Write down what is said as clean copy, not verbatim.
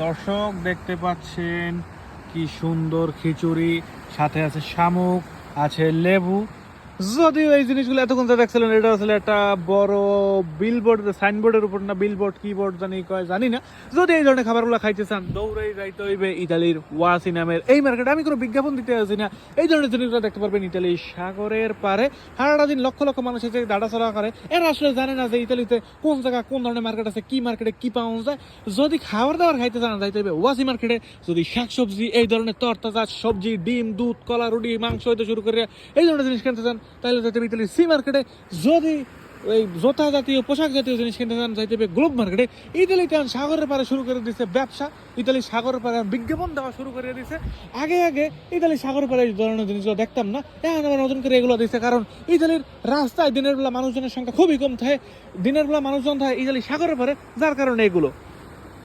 দর্শক দেখতে পাচ্ছেন কি সুন্দর খিচুড়ি, সাথে আছে শামুক, আছে লেবু। যদিও এই জিনিসগুলো এতক্ষণ যা দেখছিলেন এটা আসলে একটা বড় বিলবোর্ড, সাইনবোর্ডের উপর না বিলবোর্ড কি বোর্ড জানি কয় জানি না। যদি এই ধরনের খাবারগুলো খাইতে চান দৌড়েই যাইতে হইবে ইতালির ওয়াসি নামের এই মার্কেটে। আমি কোনো বিজ্ঞাপন দিতে আসি না, এই ধরনের জিনিসগুলো দেখতে পারবেন ইতালির সাগরের পারে। সারাটা দিন লক্ষ লক্ষ মানুষ এসে ডাটাচড়া করে, এরা আসলে জানে না যে ইতালিতে কোন জায়গা কোন ধরনের মার্কেট আছে, কি মার্কেটে কি পাওয়া যায়। যদি খাবার দাবার খাইতে চান যাইতে হবে ওয়াসি মার্কেটে। যদি শাকসবজি, এই ধরনের তরতাজা সবজি, ডিম, দুধ, কলা, রুটি, মাংস হইতে শুরু করে এই ধরনের জিনিস কিনতে চান তাহলে যাইতে হবে ইতালির সি মার্কেটে। যদি ওই জোতা জাতীয় পোশাক জাতীয় জিনিস কিনতে চান যাইতে হবে গ্লোব মার্কেটে। ইতালিতে সাগরের পারে শুরু করে দিচ্ছে ব্যবসা, ইতালি সাগরের পারে বিজ্ঞাপন দেওয়া শুরু করে দিচ্ছে। আগে আগে ইতালি সাগরের পারে এই ধরনের জিনিসগুলো দেখতাম না, এখন আবার নতুন করে এগুলো দিচ্ছে। কারণ ইতালির রাস্তায় দিনের বেলা মানুষজনের সংখ্যা খুবই কম থাকে, দিনের বেলা মানুষজন থাকে ইতালি সাগরের পারে, যার কারণে এগুলো।